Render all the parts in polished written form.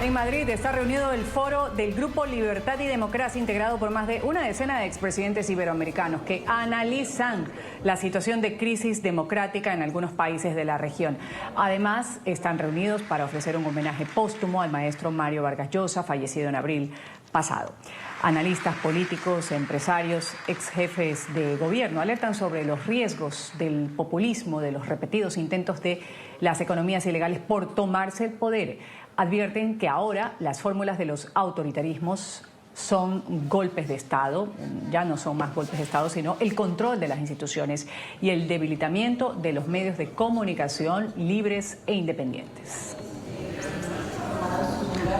En Madrid está reunido el foro del Grupo Libertad y Democracia, integrado por más de una decena de expresidentes iberoamericanos que analizan la situación de crisis democrática en algunos países de la región. Además, están reunidos para ofrecer un homenaje póstumo al maestro Mario Vargas Llosa, fallecido en abril pasado. Analistas políticos, empresarios, ex jefes de gobierno alertan sobre los riesgos del populismo, de los repetidos intentos de las economías ilegales por tomarse el poder. Advierten que ahora las fórmulas de los autoritarismos son golpes de Estado, ya no son más golpes de Estado, sino el control de las instituciones y el debilitamiento de los medios de comunicación libres e independientes.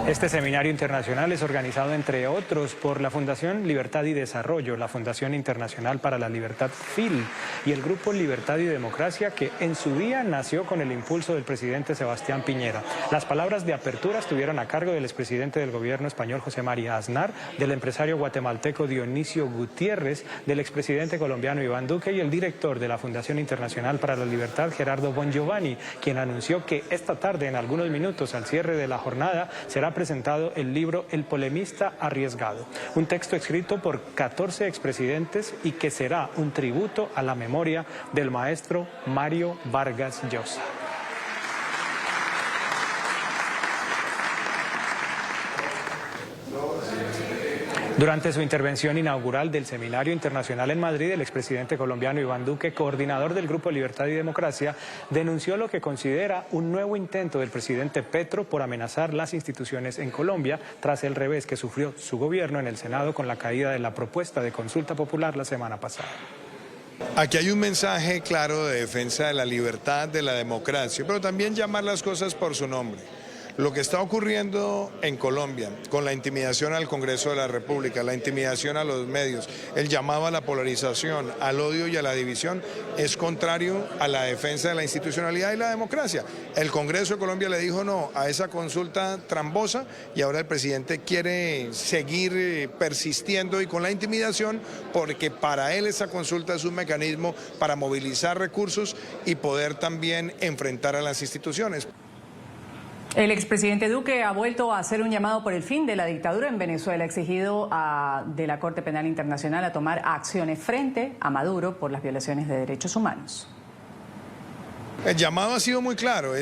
Este seminario internacional es organizado, entre otros, por la Fundación Libertad y Desarrollo, la Fundación Internacional para la Libertad FIL y el Grupo Libertad y Democracia, que en su día nació con el impulso del presidente Sebastián Piñera. Las palabras de apertura estuvieron a cargo del expresidente del gobierno español José María Aznar, del empresario guatemalteco Dionisio Gutiérrez, del expresidente colombiano Iván Duque y el director de la Fundación Internacional para la Libertad, Gerardo Bongiovanni, quien anunció que esta tarde, en algunos minutos, al cierre de la jornada, será presentado el libro El polemista arriesgado, un texto escrito por 14 expresidentes y que será un tributo a la memoria del maestro Mario Vargas Llosa. Durante su intervención inaugural del Seminario Internacional en Madrid, el expresidente colombiano Iván Duque, coordinador del Grupo Libertad y Democracia, denunció lo que considera un nuevo intento del presidente Petro por amenazar las instituciones en Colombia tras el revés que sufrió su gobierno en el Senado con la caída de la propuesta de consulta popular la semana pasada. Aquí hay un mensaje claro de defensa de la libertad, de la democracia, pero también llamar las cosas por su nombre. Lo que está ocurriendo en Colombia, con la intimidación al Congreso de la República, la intimidación a los medios, el llamado a la polarización, al odio y a la división, es contrario a la defensa de la institucionalidad y la democracia. El Congreso de Colombia le dijo no a esa consulta trambosa y ahora el presidente quiere seguir persistiendo y con la intimidación, porque para él esa consulta es un mecanismo para movilizar recursos y poder también enfrentar a las instituciones. El expresidente Duque ha vuelto a hacer un llamado por el fin de la dictadura en Venezuela, ha exigido de la Corte Penal Internacional a tomar acciones frente a Maduro por las violaciones de derechos humanos. El llamado ha sido muy claro,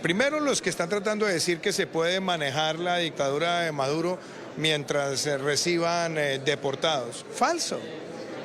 primero los que están tratando de decir que se puede manejar la dictadura de Maduro mientras se reciban deportados. Falso.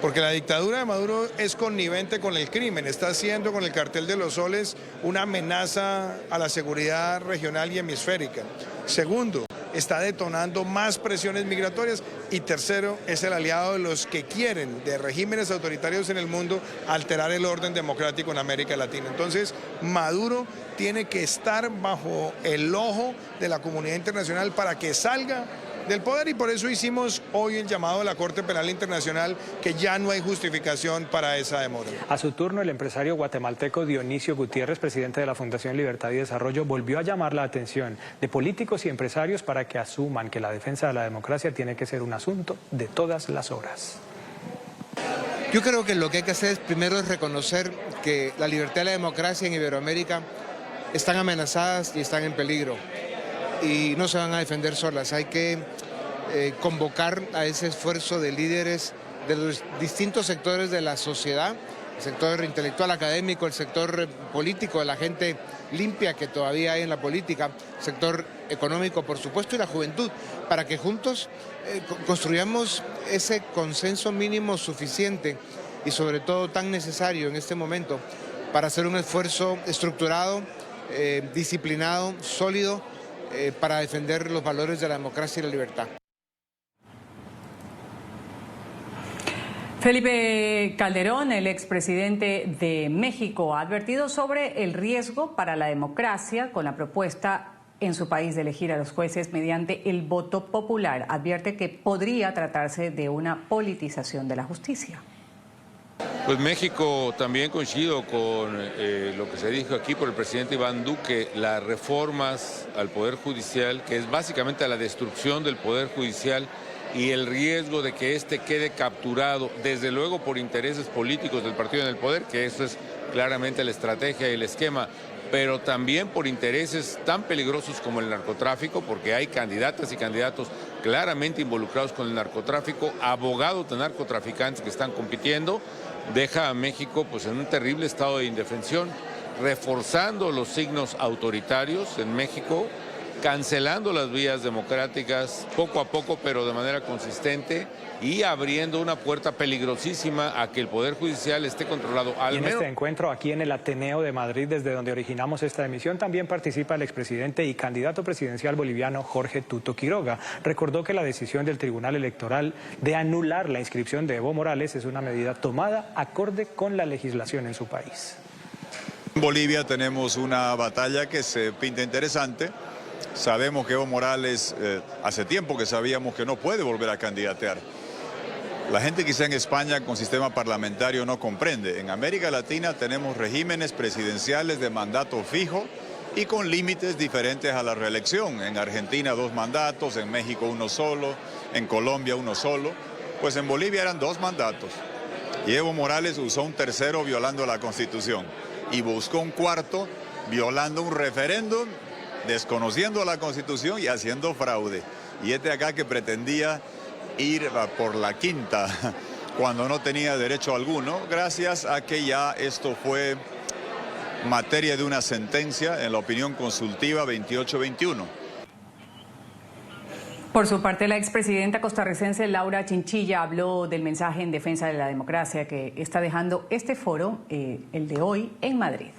Porque la dictadura de Maduro es connivente con el crimen, está haciendo con el cartel de los soles una amenaza a la seguridad regional y hemisférica. Segundo, está detonando más presiones migratorias. Y tercero, es el aliado de los que quieren, de regímenes autoritarios en el mundo, alterar el orden democrático en América Latina. Entonces, Maduro tiene que estar bajo el ojo de la comunidad internacional para que salga del poder, y por eso hicimos hoy el llamado a la Corte Penal Internacional, que ya no hay justificación para esa demora. A su turno, el empresario guatemalteco Dionisio Gutiérrez, presidente de la Fundación Libertad y Desarrollo, volvió a llamar la atención de políticos y empresarios para que asuman que la defensa de la democracia tiene que ser un asunto de todas las horas. Yo creo que lo que hay que hacer primero es reconocer que la libertad y la democracia en Iberoamérica están amenazadas y están en peligro. Y no se van a defender solas, hay que convocar a ese esfuerzo de líderes de los distintos sectores de la sociedad, el sector intelectual, académico, el sector político, de la gente limpia que todavía hay en la política, el sector económico, por supuesto, y la juventud, para que juntos construyamos ese consenso mínimo suficiente y sobre todo tan necesario en este momento para hacer un esfuerzo estructurado, disciplinado, sólido, para defender los valores de la democracia y la libertad. Felipe Calderón, el expresidente de México, ha advertido sobre el riesgo para la democracia con la propuesta en su país de elegir a los jueces mediante el voto popular. Advierte que podría tratarse de una politización de la justicia. Pues México también coincido con lo que se dijo aquí por el presidente Iván Duque, las reformas al Poder Judicial, que es básicamente la destrucción del Poder Judicial y el riesgo de que éste quede capturado, desde luego por intereses políticos del partido en el poder, que eso es claramente la estrategia y el esquema, pero también por intereses tan peligrosos como el narcotráfico, porque hay candidatas y candidatos claramente involucrados con el narcotráfico, abogados de narcotraficantes que están compitiendo, deja a México pues en un terrible estado de indefensión, reforzando los signos autoritarios en México, cancelando las vías democráticas poco a poco, pero de manera consistente, y abriendo una puerta peligrosísima a que el Poder Judicial esté controlado. Y en este encuentro, aquí en el Ateneo de Madrid, desde donde originamos esta emisión, también participa el expresidente y candidato presidencial boliviano Jorge Tuto Quiroga. Recordó que la decisión del Tribunal Electoral de anular la inscripción de Evo Morales es una medida tomada acorde con la legislación en su país. En Bolivia tenemos una batalla que se pinta interesante. Sabemos que Evo Morales, hace tiempo que sabíamos que no puede volver a candidatear. La gente quizá en España con sistema parlamentario no comprende. En América Latina tenemos regímenes presidenciales de mandato fijo y con límites diferentes a la reelección. En Argentina 2 mandatos, en México 1 solo, en Colombia 1 solo. Pues en Bolivia eran 2 mandatos. Y Evo Morales usó un tercero violando la Constitución y buscó un cuarto violando un referéndum, desconociendo la Constitución y haciendo fraude. Y este acá que pretendía ir por la quinta cuando no tenía derecho alguno, gracias a que ya esto fue materia de una sentencia en la opinión consultiva 2821. Por su parte, la expresidenta costarricense Laura Chinchilla habló del mensaje en defensa de la democracia que está dejando este foro, el de hoy, en Madrid.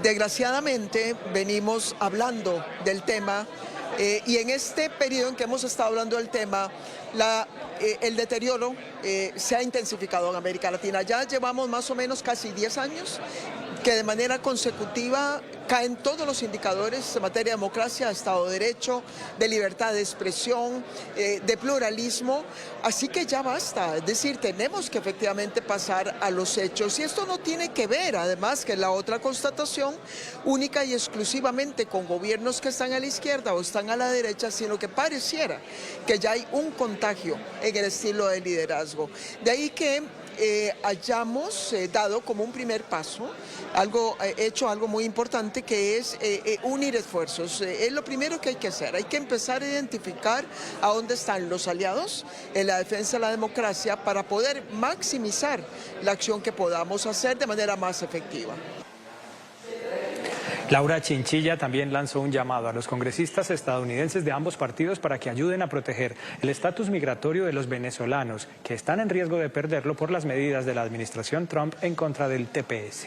Desgraciadamente venimos hablando del tema y en este periodo en que hemos estado hablando del tema, el deterioro se ha intensificado en América Latina. Ya llevamos más o menos casi 10 años que de manera consecutiva caen todos los indicadores en materia de democracia, de Estado de Derecho, de libertad de expresión, de pluralismo. Así que ya basta, es decir, tenemos que efectivamente pasar a los hechos. Y esto no tiene que ver, además, que la otra constatación única y exclusivamente con gobiernos que están a la izquierda o están a la derecha, sino que pareciera que ya hay un contagio en el estilo de liderazgo. De ahí que hayamos dado como un primer paso, hecho algo muy importante, que es unir esfuerzos. Es lo primero que hay que hacer. Hay que empezar a identificar a dónde están los aliados en la defensa de la democracia para poder maximizar la acción que podamos hacer de manera más efectiva. Laura Chinchilla también lanzó un llamado a los congresistas estadounidenses de ambos partidos para que ayuden a proteger el estatus migratorio de los venezolanos, que están en riesgo de perderlo por las medidas de la administración Trump en contra del TPS.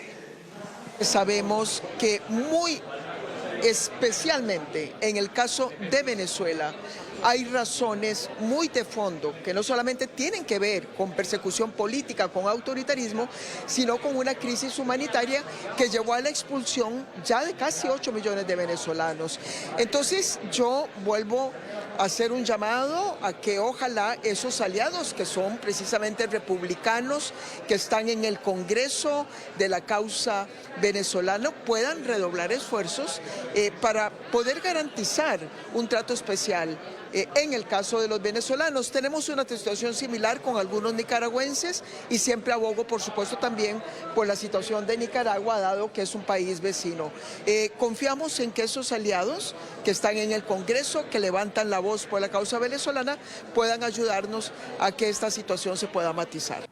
Sabemos que muy especialmente en el caso de Venezuela, hay razones muy de fondo que no solamente tienen que ver con persecución política, con autoritarismo, sino con una crisis humanitaria que llevó a la expulsión ya de casi 8 millones de venezolanos. Entonces yo vuelvo a hacer un llamado a que ojalá esos aliados que son precisamente republicanos, que están en el Congreso de la causa venezolana, puedan redoblar esfuerzos para poder garantizar un trato especial. En el caso de los venezolanos tenemos una situación similar con algunos nicaragüenses y siempre abogo, por supuesto, también por la situación de Nicaragua, dado que es un país vecino. Confiamos en que esos aliados que están en el Congreso, que levantan la voz por la causa venezolana, puedan ayudarnos a que esta situación se pueda matizar.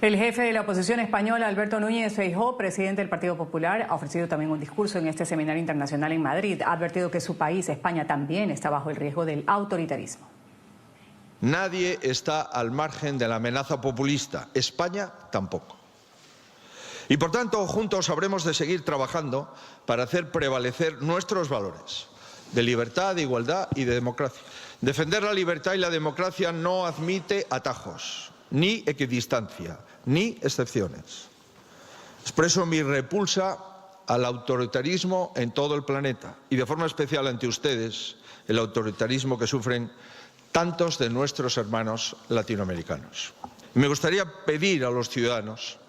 El jefe de la oposición española, Alberto Núñez Feijóo, presidente del Partido Popular, ha ofrecido también un discurso en este seminario internacional en Madrid. Ha advertido que su país, España, también está bajo el riesgo del autoritarismo. Nadie está al margen de la amenaza populista, España tampoco. Y por tanto, juntos habremos de seguir trabajando para hacer prevalecer nuestros valores de libertad, de igualdad y de democracia. Defender la libertad y la democracia no admite atajos, ni equidistancia, ni excepciones. Expreso mi repulsa al autoritarismo en todo el planeta y de forma especial ante ustedes, el autoritarismo que sufren tantos de nuestros hermanos latinoamericanos. Me gustaría pedir a los ciudadanos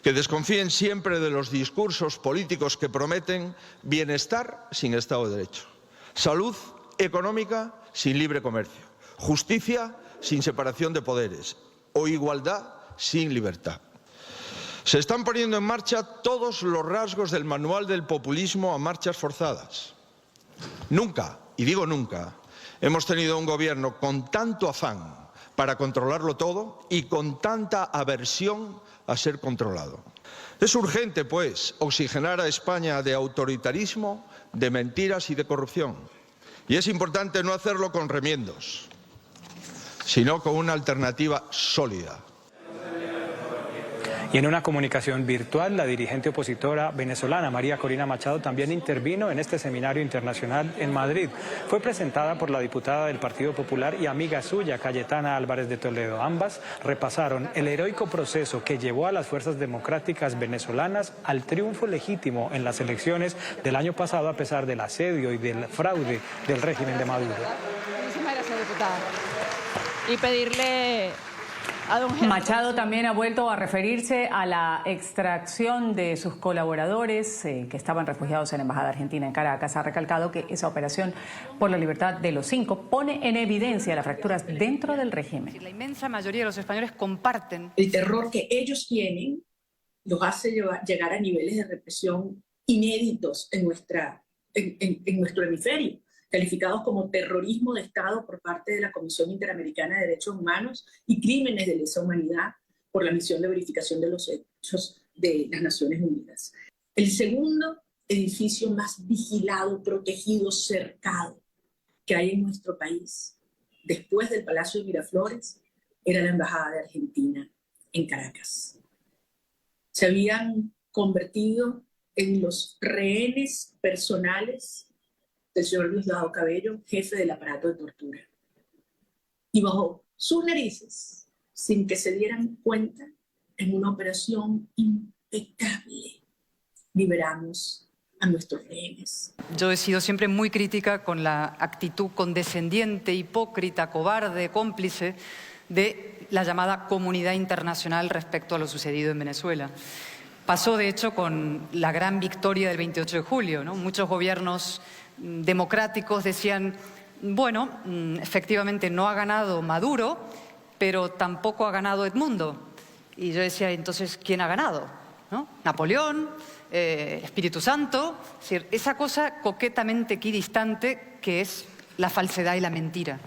que desconfíen siempre de los discursos políticos que prometen bienestar sin Estado de Derecho, salud económica sin libre comercio, justicia sin separación de poderes o igualdad sin libertad. Se están poniendo en marcha todos los rasgos del manual del populismo a marchas forzadas. Nunca, y digo nunca, hemos tenido un gobierno con tanto afán para controlarlo todo y con tanta aversión a ser controlado. Es urgente, pues, oxigenar a España de autoritarismo, de mentiras y de corrupción. Y es importante no hacerlo con remiendos, sino con una alternativa sólida. Y en una comunicación virtual, la dirigente opositora venezolana María Corina Machado también intervino en este seminario internacional en Madrid. Fue presentada por la diputada del Partido Popular y amiga suya, Cayetana Álvarez de Toledo. Ambas repasaron el heroico proceso que llevó a las fuerzas democráticas venezolanas al triunfo legítimo en las elecciones del año pasado, a pesar del asedio y del fraude del régimen de Maduro. Muchísimas gracias, diputada. Y pedirle a don Gerardo. Machado también ha vuelto a referirse a la extracción de sus colaboradores que estaban refugiados en la Embajada Argentina en Caracas. Ha recalcado que esa operación por la libertad de los 5 pone en evidencia las fracturas dentro del régimen. La inmensa mayoría de los españoles comparten. El terror que ellos tienen los hace llegar a niveles de represión inéditos en nuestro hemisferio, calificados como terrorismo de Estado por parte de la Comisión Interamericana de Derechos Humanos y crímenes de lesa humanidad por la Misión de Verificación de los Hechos de las Naciones Unidas. El segundo edificio más vigilado, protegido, cercado que hay en nuestro país, después del Palacio de Miraflores, era la Embajada de Argentina en Caracas. Se habían convertido en los rehenes personales del señor Diosdado Cabello, jefe del aparato de tortura. Y bajo sus narices, sin que se dieran cuenta, en una operación impecable, liberamos a nuestros rehenes. Yo he sido siempre muy crítica con la actitud condescendiente, hipócrita, cobarde, cómplice de la llamada comunidad internacional respecto a lo sucedido en Venezuela. Pasó, de hecho, con la gran victoria del 28 de julio, ¿no? Muchos gobiernos democráticos decían, bueno, efectivamente no ha ganado Maduro, pero tampoco ha ganado Edmundo. Y yo decía, entonces, ¿quién ha ganado? ¿No? Napoleón, Espíritu Santo, es decir, esa cosa coquetamente equidistante que es la falsedad y la mentira.